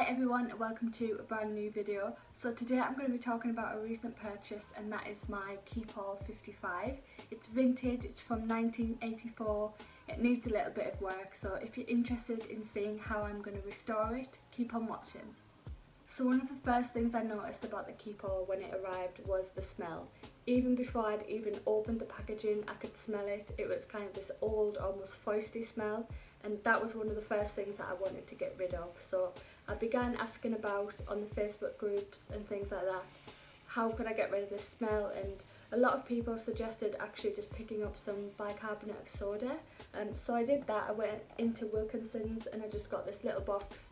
everyone, welcome to a brand new video. So today I'm going to be talking about a recent purchase, and that is my Keepall 55. It's vintage, it's from 1984, it needs a little bit of work, so if you're interested in seeing how I'm going to restore it, keep on watching. So one of the first things I noticed about the Keepall when it arrived was the smell. Even before I'd even opened the packaging, I could smell it. It was kind of this old, almost foisty smell, and that was one of the first things that I wanted to get rid of. So I began asking about on the Facebook groups and things like that, how could I get rid of this smell, and a lot of people suggested actually just picking up some bicarbonate of soda. So I did that. I went into Wilkinson's and I just got this little box.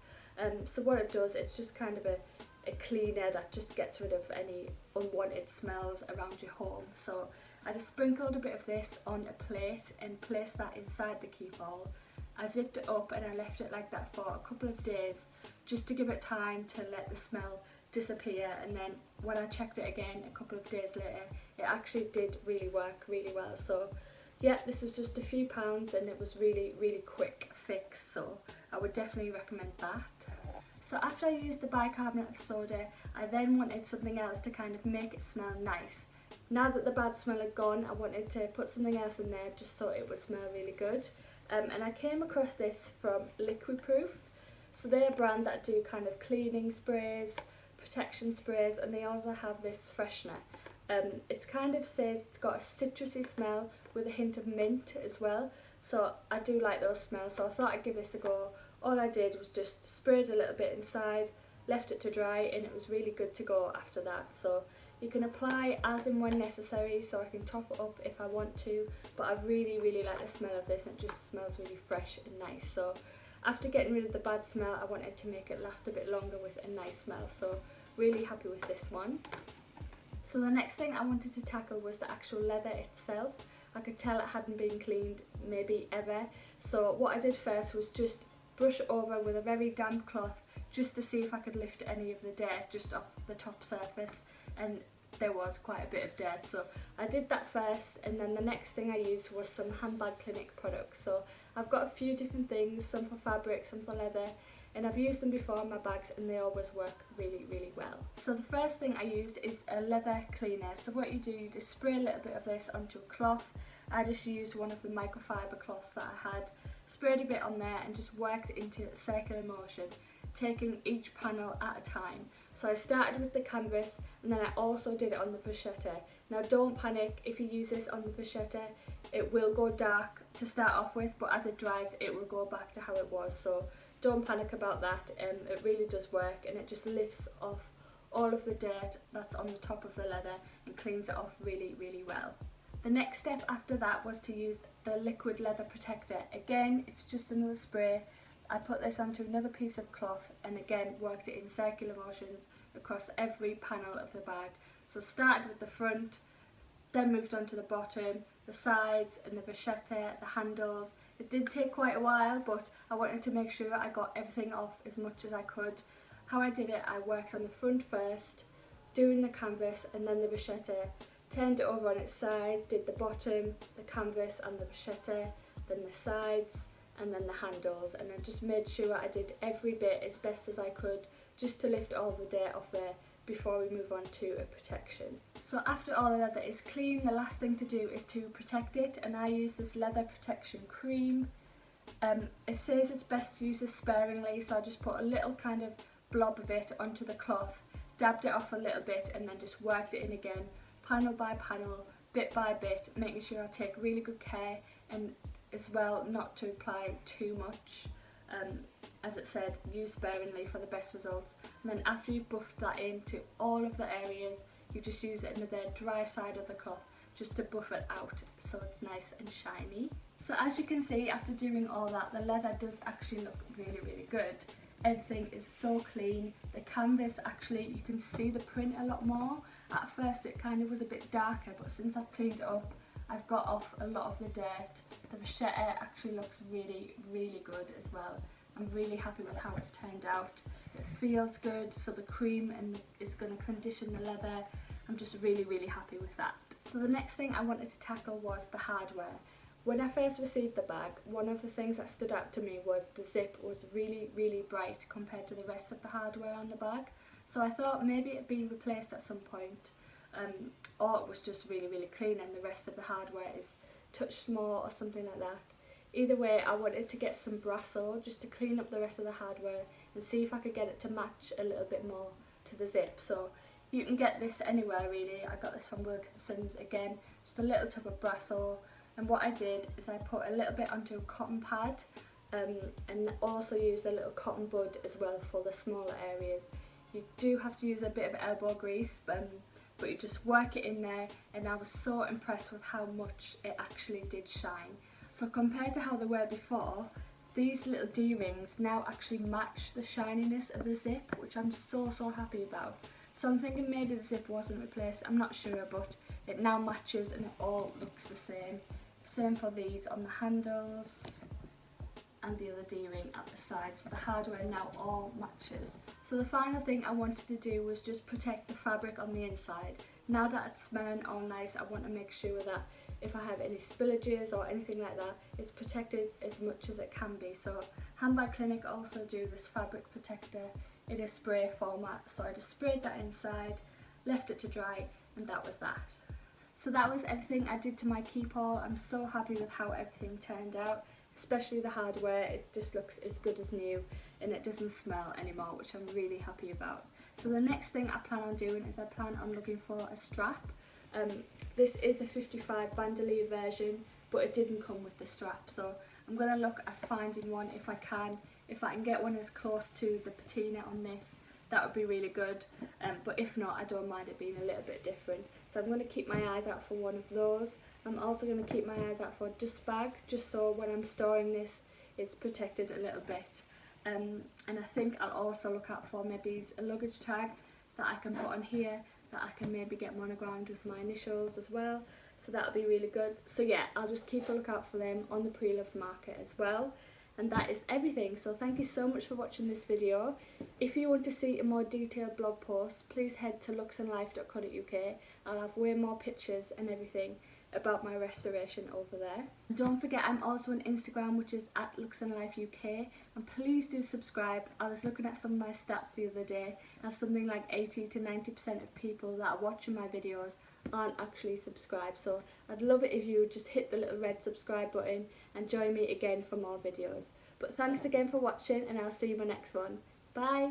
So what it does, it's just kind of a cleaner that just gets rid of any unwanted smells around your home. So I just sprinkled a bit of this on a plate and placed that inside the Keepall. I zipped it up and I left it like that for a couple of days just to give it time to let the smell disappear, and then when I checked it again a couple of days later, it actually did really work really well. So yeah, this was just a few pounds and it was really quick fix, so I would definitely recommend that. So after I used the bicarbonate of soda, I then wanted something else to kind of make it smell nice. Now that the bad smell had gone, I wanted to put something else in there just so it would smell really good. And I came across this from Liquid Proof. So they're a brand that do kind of cleaning sprays, protection sprays, and they also have this freshener. It's kind of says it's got a citrusy smell with a hint of mint as well. So I do like those smells, so I thought I'd give this a go. All I did was just sprayed a little bit inside, left it to dry, and it was really good to go after that. So you can apply as and when necessary, so I can top it up if I want to, but I really like the smell of this, and it just smells really fresh and nice. So after getting rid of the bad smell, I wanted to make it last a bit longer with a nice smell, so really happy with this one. So the next thing I wanted to tackle was the actual leather itself. I could tell it hadn't been cleaned maybe ever, so what I did first was just brush over with a very damp cloth just to see if I could lift any of the dirt just off the top surface, and there was quite a bit of dirt, so I did that first, and then the next thing I used was some Handbag Clinic products. So I've got a few different things, some for fabric, some for leather, and I've used them before in my bags and they always work really well. So the first thing I used is a leather cleaner. So what you do, you just spray a little bit of this onto a cloth. I just used one of the microfiber cloths that I had, sprayed a bit on there and just worked into a circular motion, taking each panel at a time. So I started with the canvas and then I also did it on the vachetta. Now don't panic, if you use this on the vachetta, it will go dark to start off with, but as it dries it will go back to how it was. So don't panic about that, it really does work, and it just lifts off all of the dirt that's on the top of the leather and cleans it off really well. The next step after that was to use the liquid leather protector. Again, it's just another spray. I put this onto another piece of cloth and again worked it in circular motions across every panel of the bag. So started with the front, then moved on to the bottom, the sides and the vachetta, the handles. It did take quite a while, but I wanted to make sure I got everything off as much as I could. How I did it, I worked on the front first, doing the canvas and then the vachetta, turned it over on its side, did the bottom, the canvas and the vachetta, then the sides and then the handles, and I just made sure I did every bit as best as I could just to lift all the dirt off there before we move on to a protection. So after all the leather is clean, the last thing to do is to protect it, and I use this leather protection cream. It says it's best to use this sparingly, so I just put a little kind of blob of it onto the cloth, dabbed it off a little bit and then just worked it in again, panel by panel, bit by bit, making sure I take really good care and as well not to apply too much. As it said, use sparingly for the best results, and then after you've buffed that into all of the areas, you just use another dry side of the cloth just to buff it out so it's nice and shiny. So as you can see, after doing all that, the leather does actually look really good. Everything is so clean. The canvas, actually you can see the print a lot more. At first it kind of was a bit darker, but since I've cleaned it up, I've got off a lot of the dirt. The vachetta actually looks really good as well. I'm really happy with how it's turned out. It feels good, so the cream is going to condition the leather. I'm just really happy with that. So the next thing I wanted to tackle was the hardware. When I first received the bag, one of the things that stood out to me was the zip was really, really bright compared to the rest of the hardware on the bag. So I thought maybe it'd be replaced at some point, or it was just really, really clean and the rest of the hardware is touched more or something like that. Either way, I wanted to get some Brasso just to clean up the rest of the hardware and see if I could get it to match a little bit more to the zip. So you can get this anywhere really. I got this from Wilkinson's again, just a little tub of Brasso. And what I did is I put a little bit onto a cotton pad and also used a little cotton bud as well for the smaller areas. You do have to use a bit of elbow grease, but you just work it in there, and I was so impressed with how much it actually did shine. So compared to how they were before, these little D-rings now actually match the shininess of the zip, which I'm so happy about. So I'm thinking maybe the zip wasn't replaced, I'm not sure, but it now matches and it all looks the same. Same for these on the handles and the other D-ring at the sides. So the hardware now all matches. So the final thing I wanted to do was just protect the fabric on the inside. Now that it's smelling all nice, I want to make sure that if I have any spillages or anything like that, it's protected as much as it can be. So Handbag Clinic also do this fabric protector in a spray format. So I just sprayed that inside, left it to dry, and that was that. So that was everything I did to my Keepall. I'm so happy with how everything turned out, especially the hardware. It just looks as good as new and it doesn't smell anymore, which I'm really happy about. So the next thing I plan on doing is I plan on looking for a strap. This is a 55 bandolier version, but it didn't come with the strap, so I'm going to look at finding one if I can. If I can get one as close to the patina on this, that would be really good, but if not, I don't mind it being a little bit different. So I'm going to keep my eyes out for one of those. I'm also going to keep my eyes out for a dust bag, just so when I'm storing this, it's protected a little bit. And I think I'll also look out for maybe a luggage tag that I can put on here, that I can maybe get monogrammed with my initials as well, so that'll be really good. So yeah, I'll just keep a lookout for them on the pre-loved market as well. And that is everything, so thank you so much for watching this video. If you want to see a more detailed blog post, please head to luxandlife.co.uk. I'll have way more pictures and everything about my restoration over there. And don't forget, I'm also on Instagram, which is at luxandlifeuk, and please do subscribe. I was looking at some of my stats the other day, and something like 80 to 90% of people that are watching my videos aren't actually subscribed, so I'd love it if you would just hit the little red subscribe button and join me again for more videos. But thanks again for watching, and I'll see you in my next one. Bye!